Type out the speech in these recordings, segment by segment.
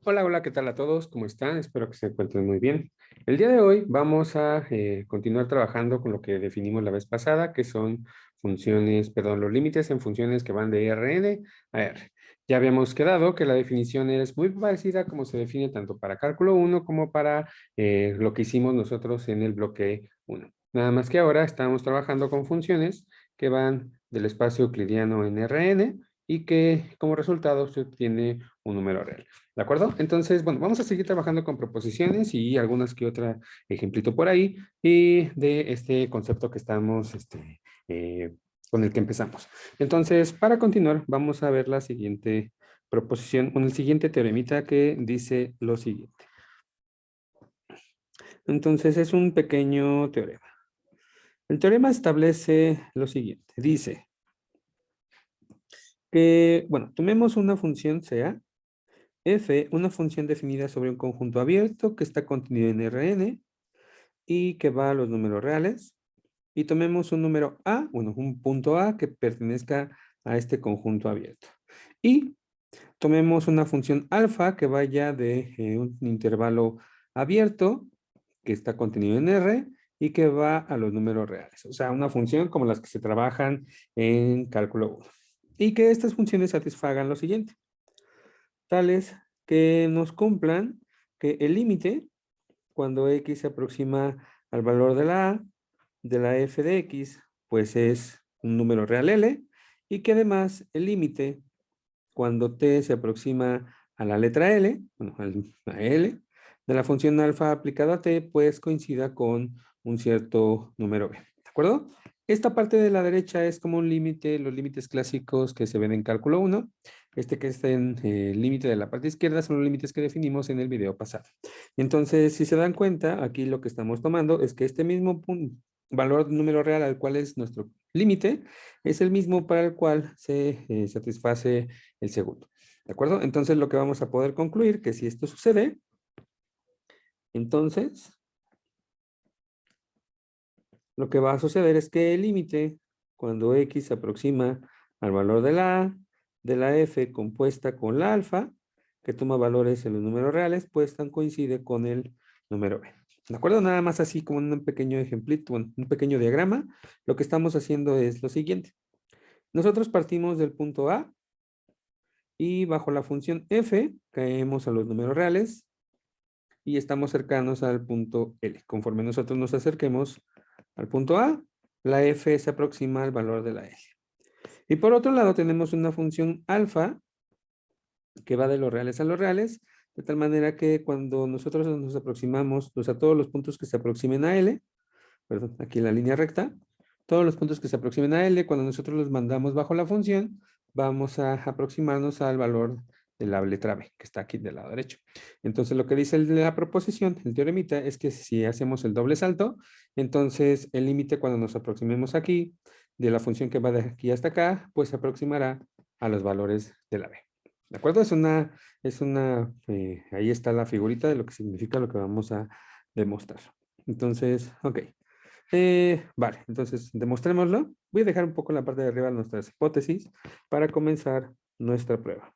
Hola, hola, ¿qué tal a todos? ¿Cómo están? Espero que se encuentren muy bien. El día de hoy vamos a continuar trabajando con lo que definimos la vez pasada, que son funciones, perdón, los límites en funciones que van de Rn a R. Ya habíamos quedado que la definición es muy parecida como se define tanto para cálculo 1 como para lo que hicimos nosotros en el bloque 1. Nada más que ahora estamos trabajando con funciones que van del espacio euclidiano en Rn y que como resultado se obtiene un número real. ¿De acuerdo? Entonces, bueno, vamos a seguir trabajando con proposiciones y algunas que otra ejemplito por ahí y de este concepto que estamos, con el que empezamos. Entonces, para continuar, vamos a ver la siguiente proposición, con el siguiente teoremita que dice lo siguiente. Entonces, es un pequeño teorema. El teorema establece lo siguiente. Dice que, bueno, tomemos una función sea f, una función definida sobre un conjunto abierto que está contenido en Rn y que va a los números reales. Y tomemos un número A, bueno, un punto A que pertenezca a este conjunto abierto. Y tomemos una función alfa que vaya de un intervalo abierto que está contenido en R y que va a los números reales. O sea, una función como las que se trabajan en cálculo 1. Y que estas funciones satisfagan lo siguiente. Tales que nos cumplan que el límite, cuando x se aproxima al valor de la a, de la f de x, pues es un número real L, y que además el límite, cuando t se aproxima a la letra L, bueno, a L, de la función alfa aplicada a t, pues coincida con un cierto número b. ¿De acuerdo? Esta parte de la derecha es como un límite, los límites clásicos que se ven en cálculo 1. Este que está en el límite de la parte izquierda son los límites que definimos en el video pasado. Entonces, si se dan cuenta, aquí lo que estamos tomando es que este mismo valor número real al cual es nuestro límite, es el mismo para el cual se satisface el segundo. ¿De acuerdo? Entonces, lo que vamos a poder concluir que si esto sucede, entonces, lo que va a suceder es que el límite, cuando x se aproxima al valor de la a, de la f compuesta con la alfa, que toma valores en los números reales, pues tan coincide con el número b. ¿De acuerdo? Nada más así como un pequeño ejemplito, un pequeño diagrama, lo que estamos haciendo es lo siguiente. Nosotros partimos del punto A y bajo la función f caemos a los números reales y estamos cercanos al punto L. Conforme nosotros nos acerquemos al punto A, la f se aproxima al valor de la L. Y por otro lado tenemos una función alfa que va de los reales a los reales, de tal manera que cuando nosotros nos aproximamos, o sea, todos los puntos que se aproximen a L, perdón, aquí en la línea recta, todos los puntos que se aproximen a L, cuando nosotros los mandamos bajo la función, vamos a aproximarnos al valor de la letra B, que está aquí del lado derecho. Entonces, lo que dice la proposición, el teoremita, es que si hacemos el doble salto, entonces el límite cuando nos aproximemos aquí, de la función que va de aquí hasta acá, pues se aproximará a los valores de la B. ¿De acuerdo? Ahí está la figurita de lo que significa lo que vamos a demostrar. Entonces, ok. Vale, entonces demostrémoslo. Voy a dejar un poco en la parte de arriba nuestras hipótesis para comenzar nuestra prueba.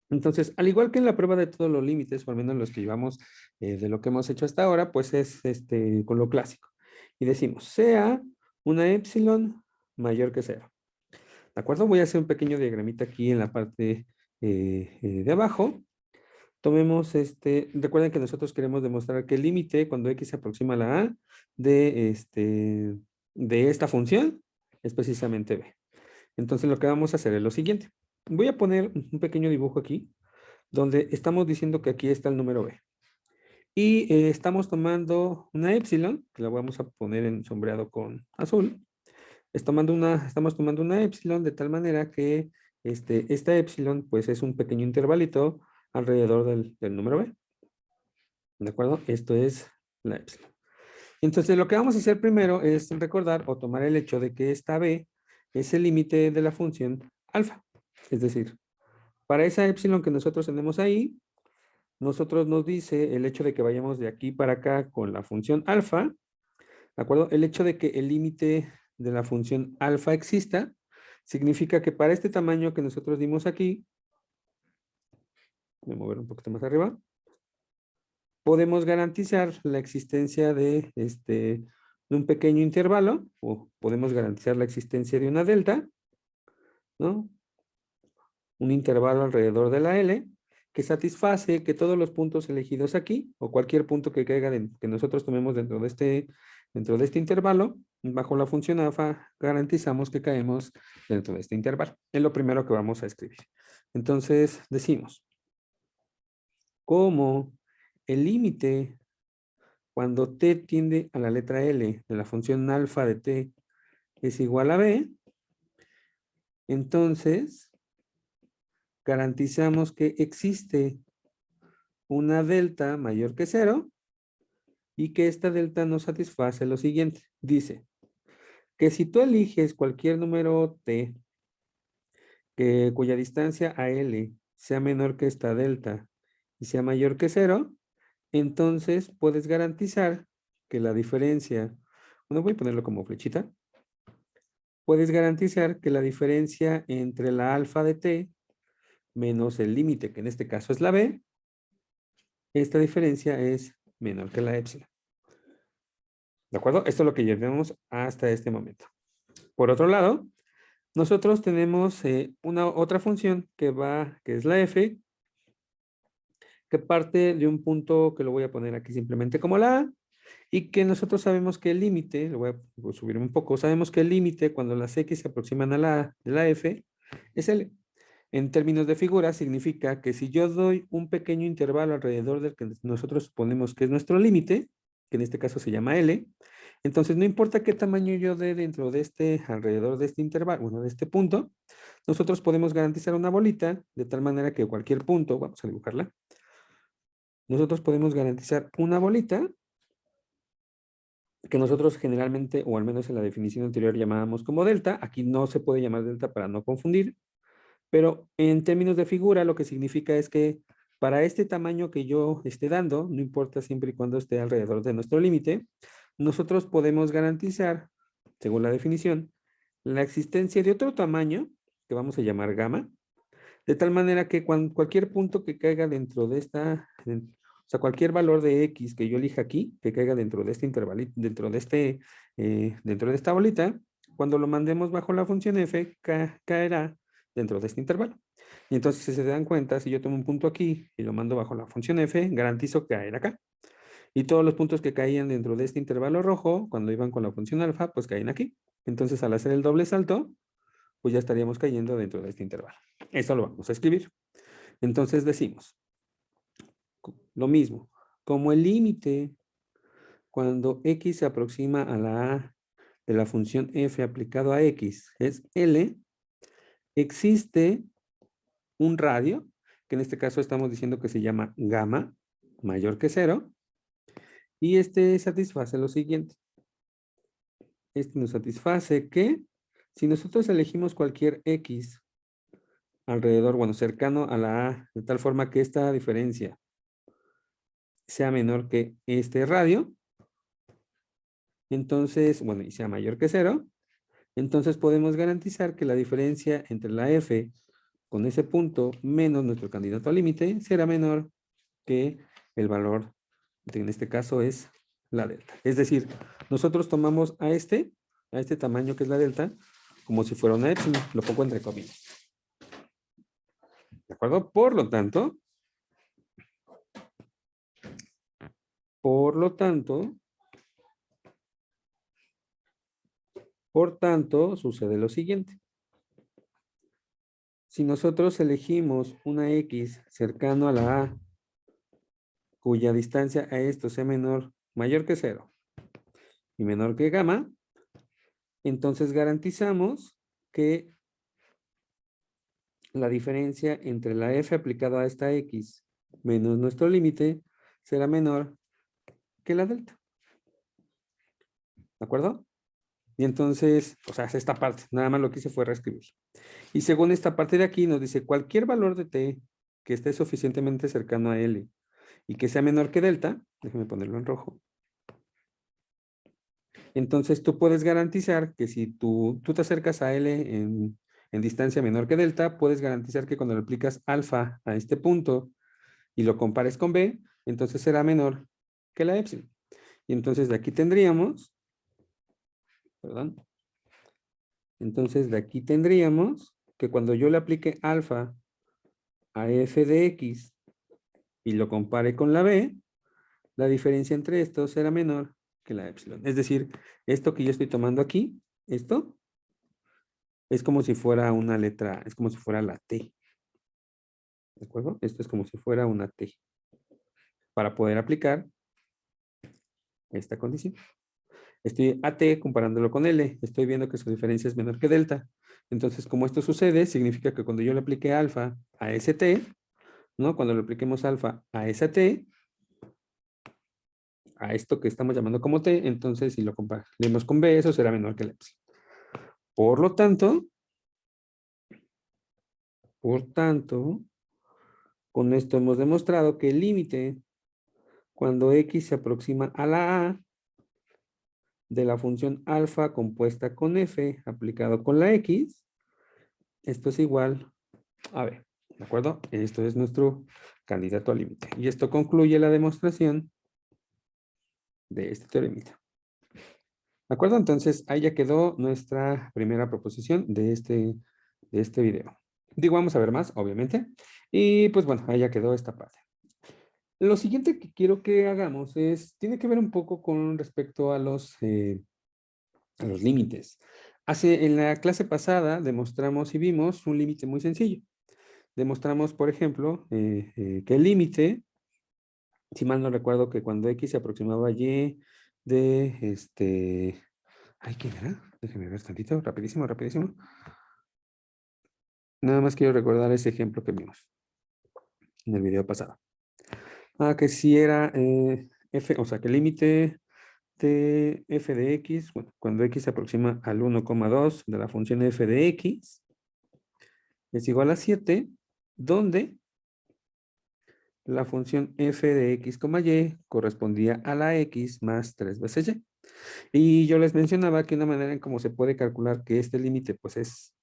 Entonces, al igual que en la prueba de todos los límites, o al menos los que llevamos de lo que hemos hecho hasta ahora, pues es con lo clásico. Y decimos, sea una epsilon mayor que cero. ¿De acuerdo? Voy a hacer un pequeño diagramita aquí en la parte de abajo. Tomemos recuerden que nosotros queremos demostrar que el límite cuando x se aproxima a la a de esta función es precisamente b. Entonces lo que vamos a hacer es lo siguiente. Voy a poner un pequeño dibujo aquí donde estamos diciendo que aquí está el número b. Y estamos tomando una epsilon, que la vamos a poner en sombreado con azul. Estamos tomando una epsilon de tal manera que esta epsilon pues es un pequeño intervalito alrededor del número b. ¿De acuerdo? Esto es la epsilon. Entonces, lo que vamos a hacer primero es recordar o tomar el hecho de que esta b es el límite de la función alfa. Es decir, para esa epsilon que nosotros tenemos ahí, nosotros nos dice el hecho de que vayamos de aquí para acá con la función alfa, ¿de acuerdo? El hecho de que el límite de la función alfa exista, significa que para este tamaño que nosotros dimos aquí, Voy a mover un poquito más arriba. Podemos garantizar la existencia de un pequeño intervalo, o podemos garantizar la existencia de una delta, ¿no? Un intervalo alrededor de la L, que satisface que todos los puntos elegidos aquí, o cualquier punto que caiga que nosotros tomemos dentro de este intervalo, bajo la función alfa, garantizamos que caemos dentro de este intervalo. Es lo primero que vamos a escribir. Entonces, decimos, como el límite cuando t tiende a la letra L de la función alfa de t es igual a b, entonces garantizamos que existe una delta mayor que 0 y que esta delta nos satisface lo siguiente. Dice que si tú eliges cualquier número t cuya distancia a L sea menor que esta delta y sea mayor que 0, entonces puedes garantizar que la diferencia, bueno, voy a ponerlo como flechita, puedes garantizar que la diferencia entre la alfa de t menos el límite, que en este caso es la b, esta diferencia es menor que la épsilon. ¿De acuerdo? Esto es lo que llevamos hasta este momento. Por otro lado, nosotros tenemos una otra función que es la f, que parte de un punto que lo voy a poner aquí simplemente como la a, y que nosotros sabemos que el límite, lo voy a subir un poco, sabemos que el límite cuando las x se aproximan a la de la f es L. En términos de figura significa que si yo doy un pequeño intervalo alrededor del que nosotros suponemos que es nuestro límite, que en este caso se llama L, entonces no importa qué tamaño yo dé dentro de alrededor de este intervalo, bueno, de este punto, nosotros podemos garantizar una bolita de tal manera que cualquier punto, vamos a dibujarla, nosotros podemos garantizar una bolita que nosotros generalmente, o al menos en la definición anterior, llamábamos como delta. Aquí no se puede llamar delta para no confundir, pero en términos de figura lo que significa es que para este tamaño que yo esté dando, no importa siempre y cuando esté alrededor de nuestro límite, nosotros podemos garantizar, según la definición, la existencia de otro tamaño, que vamos a llamar gamma, de tal manera que cualquier punto que caiga dentro de o sea, cualquier valor de X que yo elija aquí, que caiga dentro de este intervalo, dentro de esta bolita, cuando lo mandemos bajo la función f, caerá dentro de este intervalo. Y entonces, si se dan cuenta, si yo tomo un punto aquí y lo mando bajo la función f, garantizo caer acá. Y todos los puntos que caían dentro de este intervalo rojo, cuando iban con la función alfa, pues caen aquí. Entonces, al hacer el doble salto, pues ya estaríamos cayendo dentro de este intervalo. Esto lo vamos a escribir. Entonces decimos, lo mismo, como el límite cuando x se aproxima a la a de la función f aplicado a x es L, existe un radio, que en este caso estamos diciendo que se llama gamma, mayor que 0, y este satisface lo siguiente. Este nos satisface que si nosotros elegimos cualquier x alrededor, bueno, cercano a la a, de tal forma que esta diferencia sea menor que este radio, entonces, bueno, y sea mayor que 0, entonces podemos garantizar que la diferencia entre la f con ese punto menos nuestro candidato al límite será menor que el valor, que en este caso es la delta. Es decir, nosotros tomamos a este tamaño que es la delta, como si fuera una epsilon, lo pongo entre comillas. ¿De acuerdo? Por lo tanto, sucede lo siguiente. Si nosotros elegimos una X cercano a la A, cuya distancia a esto sea mayor que 0 y menor que gamma, entonces garantizamos que la diferencia entre la F aplicada a esta X menos nuestro límite será menor que la delta. ¿De acuerdo? Y entonces, o sea, esta parte, nada más lo que hice fue reescribir. Y según esta parte de aquí nos dice cualquier valor de t que esté suficientemente cercano a L y que sea menor que delta, déjame ponerlo en rojo. Entonces tú puedes garantizar que si tú te acercas a L en distancia menor que delta, puedes garantizar que cuando le aplicas alfa a este punto y lo compares con b, entonces será menor que la epsilon. Y entonces de aquí tendríamos, perdón, entonces de aquí tendríamos que cuando yo le aplique alfa a f de x y lo compare con la b, la diferencia entre estos será menor que la epsilon. Es decir, esto que yo estoy tomando aquí, esto, es como si fuera una letra, es como si fuera la t. ¿De acuerdo? Esto es como si fuera una t. Para poder aplicar esta condición. Estoy a t comparándolo con L. Estoy viendo que su diferencia es menor que delta. Entonces, como esto sucede, significa que cuando yo le aplique alfa a ese t, ¿no? Cuando le apliquemos alfa a esa t, a esto que estamos llamando como t, entonces si lo comparemos con b, eso será menor que el epsilon. Por tanto, con esto hemos demostrado que el límite cuando x se aproxima a la a de la función alfa compuesta con f aplicado con la x, esto es igual a b. ¿De acuerdo? Esto es nuestro candidato al límite. Y esto concluye la demostración de este teoremita. ¿De acuerdo? Entonces, ahí ya quedó nuestra primera proposición de este video. Digo, vamos a ver más, obviamente. Y pues bueno, ahí ya quedó esta parte. Lo siguiente que quiero que hagamos tiene que ver un poco con respecto a los límites. En la clase pasada demostramos y vimos un límite muy sencillo. Demostramos, por ejemplo, que el límite, si mal no recuerdo, que cuando x se aproximaba a y de ay, ¿qué era? Déjenme ver tantito, rapidísimo, rapidísimo. Nada más quiero recordar ese ejemplo que vimos en el video pasado. Que si era f, o sea, que el límite de f de x, bueno, cuando x se aproxima al 1,2 de la función f de x, es igual a 7, donde la función f de x, y correspondía a la x más 3 veces y. Y yo les mencionaba que una manera en cómo se puede calcular que este límite pues es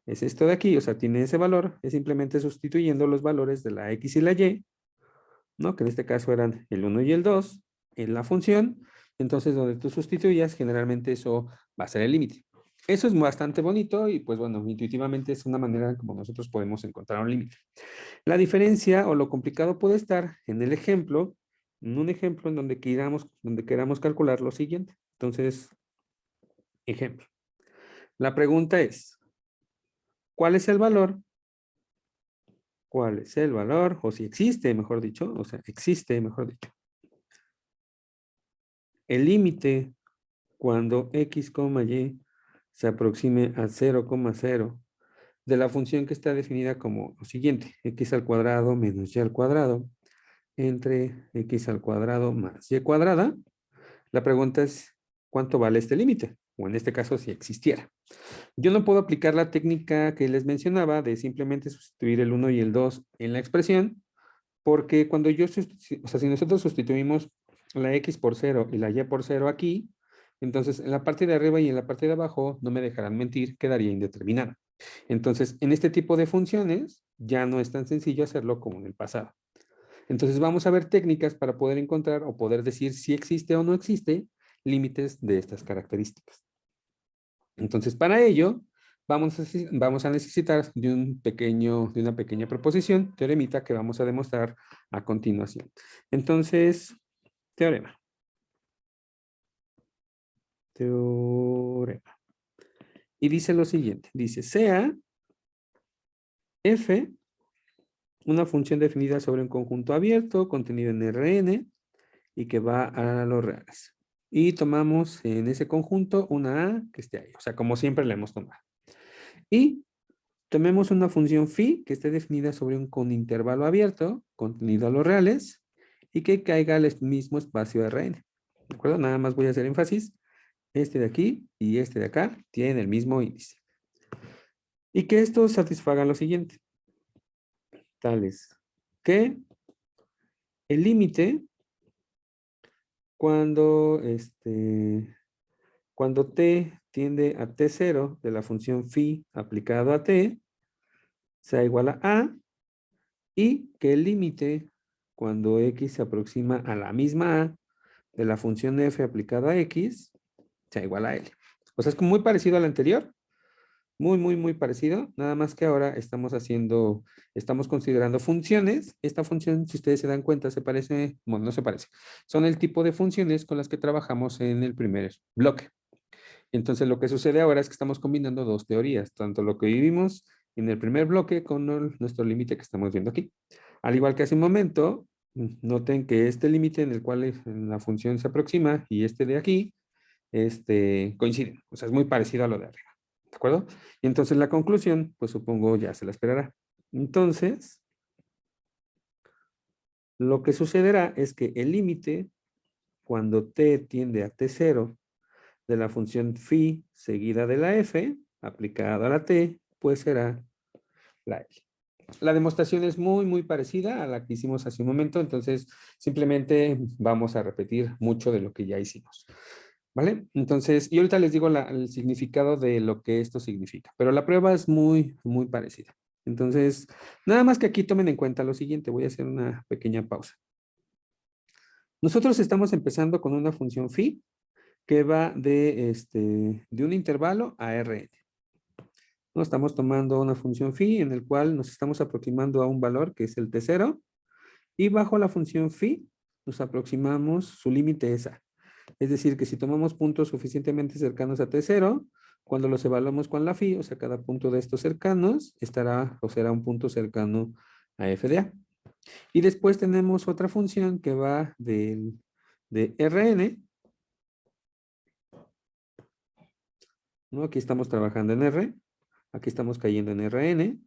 esto de aquí, o sea, tiene ese valor, es simplemente sustituyendo los valores de la x y la y, ¿no? Que en este caso eran el 1 y el 2 en la función. Entonces, donde tú sustituyas, generalmente eso va a ser el límite. Eso es bastante bonito y pues bueno, intuitivamente es una manera como nosotros podemos encontrar un límite. La diferencia o lo complicado puede estar en el ejemplo, en un ejemplo en donde queramos calcular lo siguiente. Entonces, ejemplo. La pregunta es, ¿cuál es el valor? ¿Cuál es el valor? O si existe, mejor dicho, o sea, existe, mejor dicho. El límite cuando x, y se aproxime a 0,0 de la función que está definida como lo siguiente, x al cuadrado menos y al cuadrado entre x al cuadrado más y cuadrada. La pregunta es, ¿cuánto vale este límite? O en este caso, si existiera. Yo no puedo aplicar la técnica que les mencionaba de simplemente sustituir el 1 y el 2 en la expresión, porque cuando o sea, si nosotros sustituimos la x por 0 y la y por 0 aquí, entonces en la parte de arriba y en la parte de abajo, no me dejarán mentir, quedaría indeterminada. Entonces, en este tipo de funciones, ya no es tan sencillo hacerlo como en el pasado. Entonces, vamos a ver técnicas para poder encontrar o poder decir si existe o no existe límites de estas características. Entonces, para ello, vamos a necesitar de una pequeña proposición, teoremita, que vamos a demostrar a continuación. Entonces, teorema. Teorema. Y dice lo siguiente, dice, sea f una función definida sobre un conjunto abierto contenido en Rn y que va a los reales. Y tomamos en ese conjunto una a que esté ahí, o sea, como siempre le hemos tomado. Y tomemos una función phi que esté definida sobre con intervalo abierto, contenido a los reales, y que caiga al mismo espacio Rn. ¿De acuerdo? Nada más voy a hacer énfasis. Este de aquí y este de acá tienen el mismo índice. Y que estos satisfagan lo siguiente. Tales que el límite cuando, cuando t tiende a t0 de la función phi aplicado a t sea igual a y que el límite cuando x se aproxima a la misma a de la función f aplicada a x sea igual a L. O sea, es como muy parecido al anterior. Muy parecido. Nada más que ahora estamos considerando funciones. Esta función, si ustedes se dan cuenta, se parece, bueno, no se parece. Son el tipo de funciones con las que trabajamos en el primer bloque. Entonces, lo que sucede ahora es que estamos combinando dos teorías, tanto lo que vivimos en el primer bloque con nuestro límite que estamos viendo aquí. Al igual que hace un momento, noten que este límite en el cual la función se aproxima y este de aquí, coinciden. O sea, es muy parecido a lo de arriba. ¿De acuerdo? Y entonces la conclusión, pues supongo ya se la esperará. Entonces, lo que sucederá es que el límite, cuando t tiende a t0 de la función phi seguida de la f, aplicada a la t, pues será la L. La demostración es muy parecida a la que hicimos hace un momento, entonces simplemente vamos a repetir mucho de lo que ya hicimos. ¿Vale? Entonces, y ahorita les digo el significado de lo que esto significa, pero la prueba es muy parecida. Entonces, nada más que aquí tomen en cuenta lo siguiente, voy a hacer una pequeña pausa. Nosotros estamos empezando con una función phi que va de un intervalo a Rn. ¿No? Estamos tomando una función phi en el cual nos estamos aproximando a un valor que es el t0 y bajo la función phi nos aproximamos, su límite es a. Es decir, que si tomamos puntos suficientemente cercanos a t0, cuando los evaluamos con la phi, o sea, cada punto de estos cercanos estará o será un punto cercano a f de a. Y después tenemos otra función que va de Rn, ¿no? Aquí estamos trabajando en R, aquí estamos cayendo en Rn,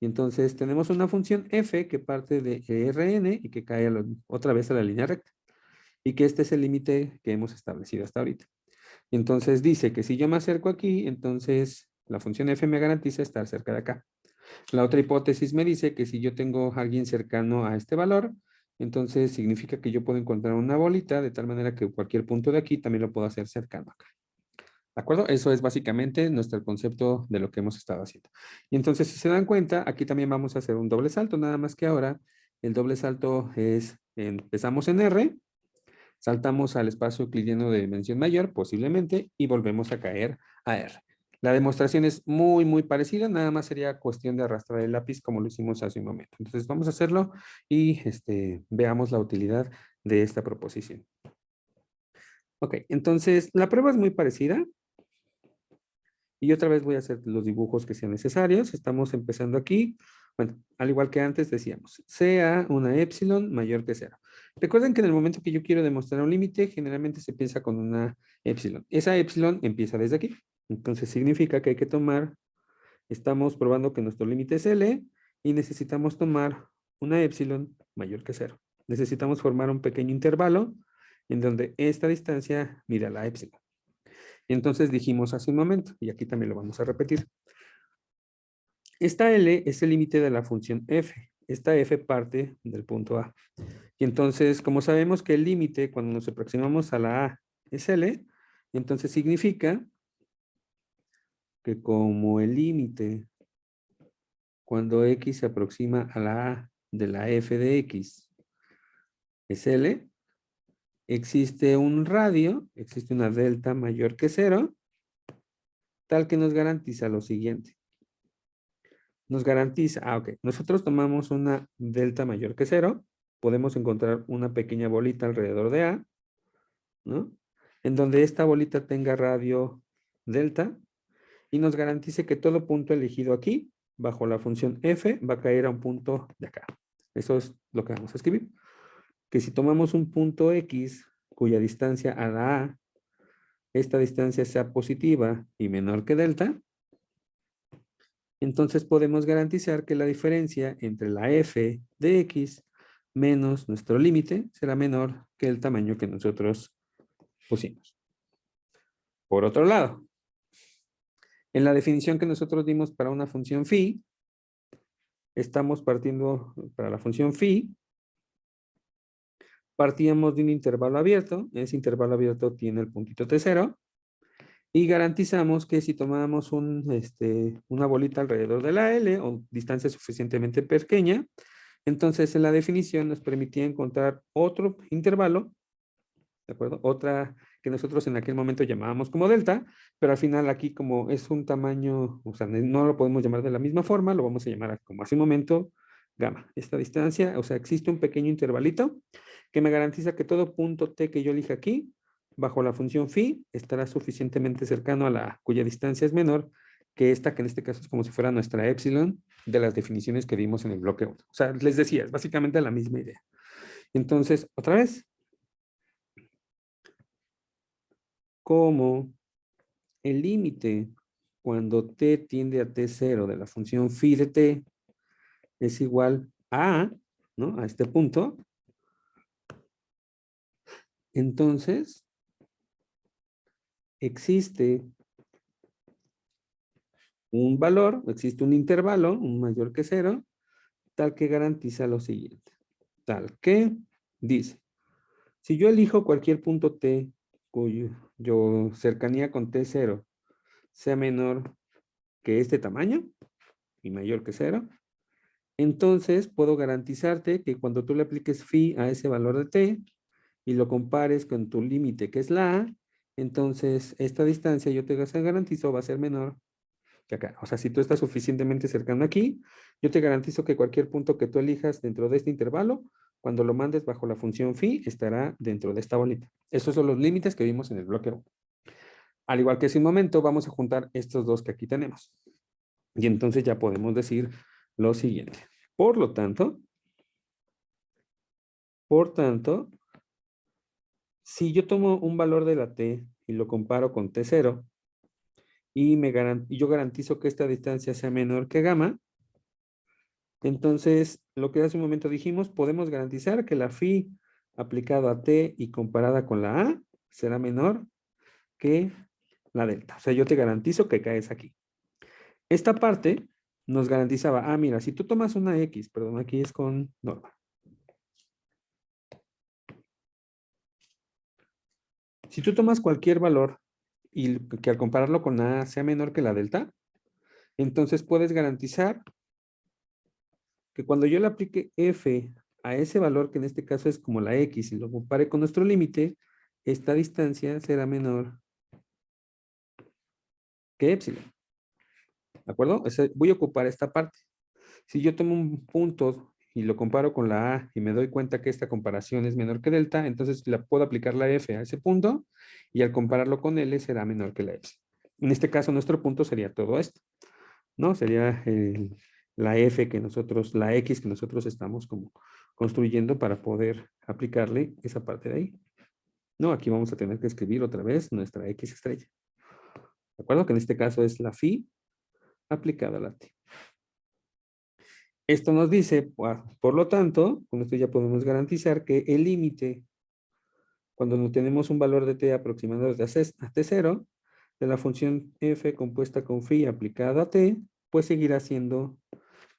y entonces tenemos una función f que parte de Rn y que cae otra vez a la línea recta. Y que este es el límite que hemos establecido hasta ahorita. Y entonces dice que si yo me acerco aquí, entonces la función f me garantiza estar cerca de acá. La otra hipótesis me dice que si yo tengo a alguien cercano a este valor, entonces significa que yo puedo encontrar una bolita de tal manera que cualquier punto de aquí también lo puedo hacer cercano acá. ¿De acuerdo? Eso es básicamente nuestro concepto de lo que hemos estado haciendo. Y entonces, si se dan cuenta, aquí también vamos a hacer un doble salto, nada más que ahora el doble salto es, empezamos en R, saltamos al espacio euclidiano de dimensión mayor, posiblemente, y volvemos a caer a R. La demostración es muy parecida, nada más sería cuestión de arrastrar el lápiz como lo hicimos hace un momento. Entonces vamos a hacerlo y veamos la utilidad de esta proposición. Ok, entonces la prueba es muy parecida. Y otra vez voy a hacer los dibujos que sean necesarios. Estamos empezando aquí. Bueno, al igual que antes decíamos, sea una epsilon mayor que 0. Recuerden que en el momento que yo quiero demostrar un límite, generalmente se piensa con una epsilon. Esa epsilon empieza desde aquí. Entonces significa que hay que tomar, estamos probando que nuestro límite es L y necesitamos tomar una epsilon mayor que 0. Necesitamos formar un pequeño intervalo en donde esta distancia mira la epsilon. Y entonces dijimos hace un momento, y aquí también lo vamos a repetir. Esta L es el límite de la función f. Esta f parte del punto A. Y entonces, como sabemos que el límite cuando nos aproximamos a la A es L, entonces significa que como el límite cuando x se aproxima a la A de la f de x es L, existe un radio, existe una delta mayor que 0, tal que nos garantiza lo siguiente. Nos garantiza, ok, nosotros tomamos una delta mayor que 0, podemos encontrar una pequeña bolita alrededor de A, ¿no? En donde esta bolita tenga radio delta y nos garantice que todo punto elegido aquí, bajo la función f, va a caer a un punto de acá. Eso es lo que vamos a escribir. Que si tomamos un punto x cuya distancia a la A, esta distancia sea positiva y menor que delta, entonces podemos garantizar que la diferencia entre la f de x menos nuestro límite será menor que el tamaño que nosotros pusimos. Por otro lado, en la definición que nosotros dimos para una función phi, estamos partiendo para la función phi, partíamos de un intervalo abierto, ese intervalo abierto tiene el puntito t0, y garantizamos que si tomamos una bolita alrededor de la L o distancia suficientemente pequeña, Entonces, en la definición nos permitía encontrar otro intervalo, ¿de acuerdo? Otra que nosotros en aquel momento llamábamos como delta, pero al final aquí como es un tamaño, o sea, no lo podemos llamar de la misma forma, lo vamos a llamar como hace un momento gamma. Esta distancia, o sea, existe un pequeño intervalito que me garantiza que todo punto t que yo elija aquí, bajo la función phi, estará suficientemente cercano a la cuya distancia es menor que esta, que en este caso es como si fuera nuestra epsilon de las definiciones que vimos en el bloque 1. O sea, les decía, es básicamente la misma idea. Entonces, otra vez, como el límite cuando t tiende a t0 de la función phi de t es igual a, ¿no? A este punto, entonces existe un valor, existe un intervalo, un mayor que 0, tal que garantiza lo siguiente. Tal que dice, si yo elijo cualquier punto t cuyo cercanía con t0 sea menor que este tamaño y mayor que 0, entonces puedo garantizarte que cuando tú le apliques phi a ese valor de t y lo compares con tu límite que es la a, entonces esta distancia yo te garantizo va a ser menor que acá. O sea, si tú estás suficientemente cercano aquí, yo te garantizo que cualquier punto que tú elijas dentro de este intervalo, cuando lo mandes bajo la función phi, estará dentro de esta bolita. Esos son los límites que vimos en el bloque 1. Al igual que hace un momento, vamos a juntar estos dos que aquí tenemos. Y entonces ya podemos decir lo siguiente. Por lo tanto, si yo tomo un valor de la t y lo comparo con t0 y yo garantizo que esta distancia sea menor que gamma, entonces lo que hace un momento dijimos, podemos garantizar que la phi aplicado a t y comparada con la a será menor que la delta. O sea, yo te garantizo que caes aquí. Esta parte nos garantizaba, mira, si tú tomas una x, perdón, aquí es con norma. Si tú tomas cualquier valor y que al compararlo con la a sea menor que la delta, entonces puedes garantizar que cuando yo le aplique f a ese valor, que en este caso es como la x, y lo compare con nuestro límite, esta distancia será menor que epsilon. ¿De acuerdo? Voy a ocupar esta parte. Si yo tomo un punto y lo comparo con la a y me doy cuenta que esta comparación es menor que delta, entonces la puedo aplicar la f a ese punto y al compararlo con L será menor que la epsilon. En este caso, nuestro punto sería todo esto, ¿no? Sería la f que nosotros, la x que nosotros estamos como construyendo para poder aplicarle esa parte de ahí. No, aquí vamos a tener que escribir otra vez nuestra x estrella. ¿De acuerdo? Que en este caso es la phi aplicada a la t. Esto nos dice, por lo tanto, con esto ya podemos garantizar que el límite, cuando no tenemos un valor de t aproximado a t0, de la función f compuesta con phi aplicada a t, pues seguirá siendo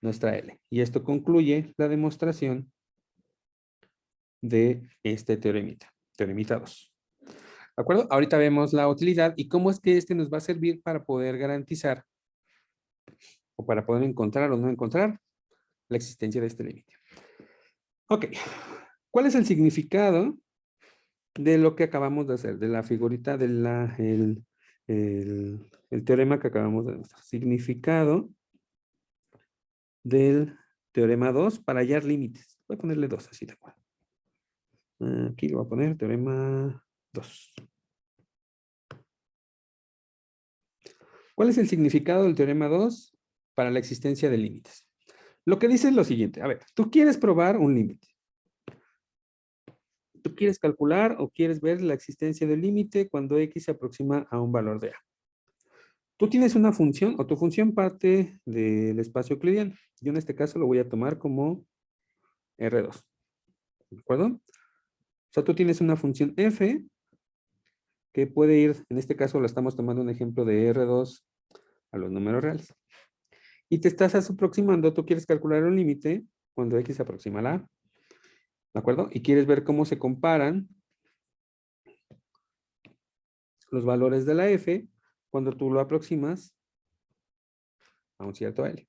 nuestra L. Y esto concluye la demostración de este teoremita, teoremita 2. ¿De acuerdo? Ahorita vemos la utilidad y cómo es que este nos va a servir para poder garantizar o para poder encontrar o no encontrar la existencia de este límite. Ok. ¿Cuál es el significado de lo que acabamos de hacer? De la figurita, de el teorema que acabamos de demostrar. Significado del teorema 2 para hallar límites. Voy a ponerle 2, así de acuerdo. Aquí lo voy a poner teorema 2. ¿Cuál es el significado del teorema 2 para la existencia de límites? Lo que dice es lo siguiente. A ver, tú quieres probar un límite. Tú quieres calcular o quieres ver la existencia del límite cuando x se aproxima a un valor de a. Tú tienes una función o tu función parte del espacio euclidiano. Yo en este caso lo voy a tomar como R2. ¿De acuerdo? O sea, tú tienes una función f que puede ir, en este caso lo estamos tomando un ejemplo de R2 a los números reales. Y te estás aproximando, tú quieres calcular un límite cuando x se aproxima a la a. ¿De acuerdo? Y quieres ver cómo se comparan los valores de la f cuando tú lo aproximas a un cierto L.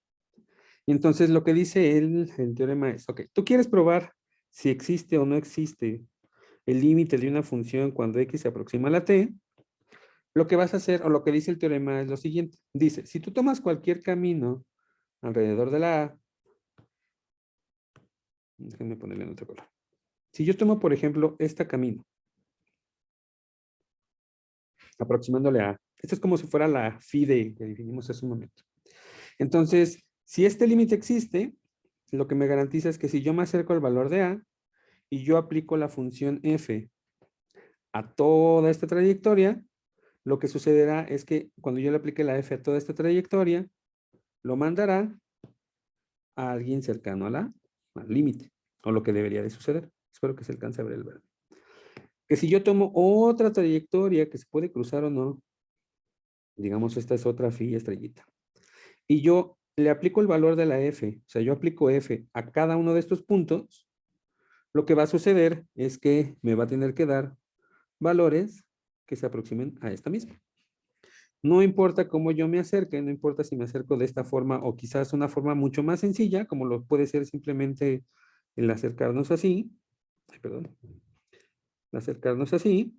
Y entonces lo que dice el teorema es, ok, tú quieres probar si existe o no existe el límite de una función cuando x se aproxima a la t. Lo que vas a hacer, o lo que dice el teorema es lo siguiente. Dice, si tú tomas cualquier camino alrededor de la a, déjenme ponerle en otro color. Si yo tomo, por ejemplo, este camino, aproximándole a a, esto es como si fuera la phi que definimos hace un momento. Entonces, si este límite existe, lo que me garantiza es que si yo me acerco al valor de a y yo aplico la función f a toda esta trayectoria, lo que sucederá es que cuando yo le aplique la f a toda esta trayectoria, lo mandará a alguien cercano al límite, o lo que debería de suceder. Espero que se alcance a ver el verde. Que si yo tomo otra trayectoria que se puede cruzar o no, digamos esta es otra phi estrellita, y yo le aplico el valor de la f, o sea, yo aplico f a cada uno de estos puntos, lo que va a suceder es que me va a tener que dar valores que se aproximen a esta misma. No importa cómo yo me acerque, no importa si me acerco de esta forma o quizás una forma mucho más sencilla, como lo puede ser simplemente el acercarnos así, perdón, el acercarnos así,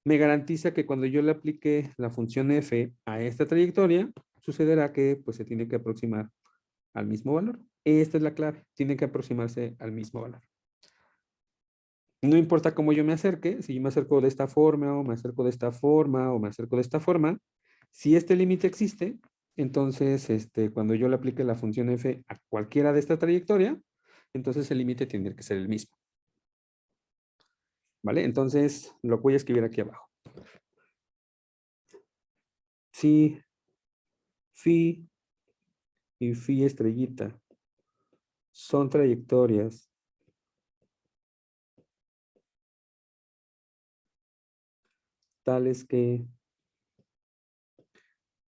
me garantiza que cuando yo le aplique la función f a esta trayectoria, sucederá que pues se tiene que aproximar al mismo valor. Esta es la clave, tiene que aproximarse al mismo valor. No importa cómo yo me acerque, si yo me acerco de esta forma o me acerco de esta forma o me acerco de esta forma, si este límite existe, entonces cuando yo le aplique la función f a cualquiera de esta trayectoria, entonces el límite tiene que ser el mismo. ¿Vale? Entonces lo voy a escribir aquí abajo. Si phi y phi estrellita son trayectorias tales que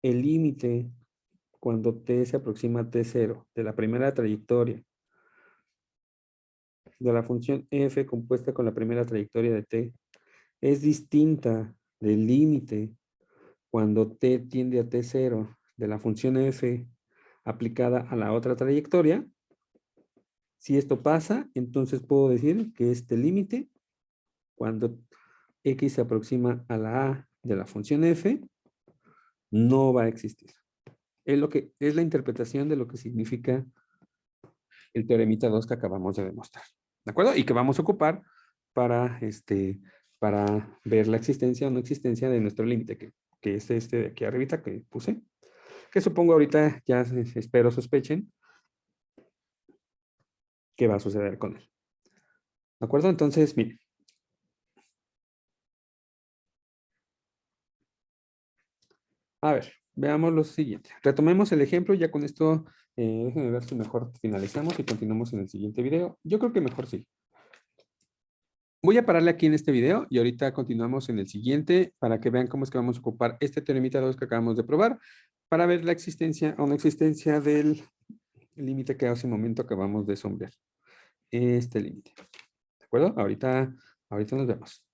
el límite cuando t se aproxima a t0 de la primera trayectoria de la función f compuesta con la primera trayectoria de t es distinta del límite cuando t tiende a t0 de la función f aplicada a la otra trayectoria. Si esto pasa, entonces puedo decir que este límite, cuando x se aproxima a la a de la función f, no va a existir. Es la interpretación de lo que significa el teoremita 2 que acabamos de demostrar. ¿De acuerdo? Y que vamos a ocupar para, para ver la existencia o no existencia de nuestro límite, que es este de aquí arribita que puse, que supongo ahorita ya espero sospechen qué va a suceder con él. ¿De acuerdo? Entonces, miren. A ver, veamos lo siguiente. Retomemos el ejemplo, ya con esto, déjenme ver si mejor finalizamos y continuamos en el siguiente video. Yo creo que mejor sí. Voy a pararle aquí en este video y ahorita continuamos en el siguiente para que vean cómo es que vamos a ocupar este teoremita 2 que acabamos de probar para ver la existencia o no existencia del límite que hace un momento acabamos de sombrear. Este límite. ¿De acuerdo? Ahorita nos vemos.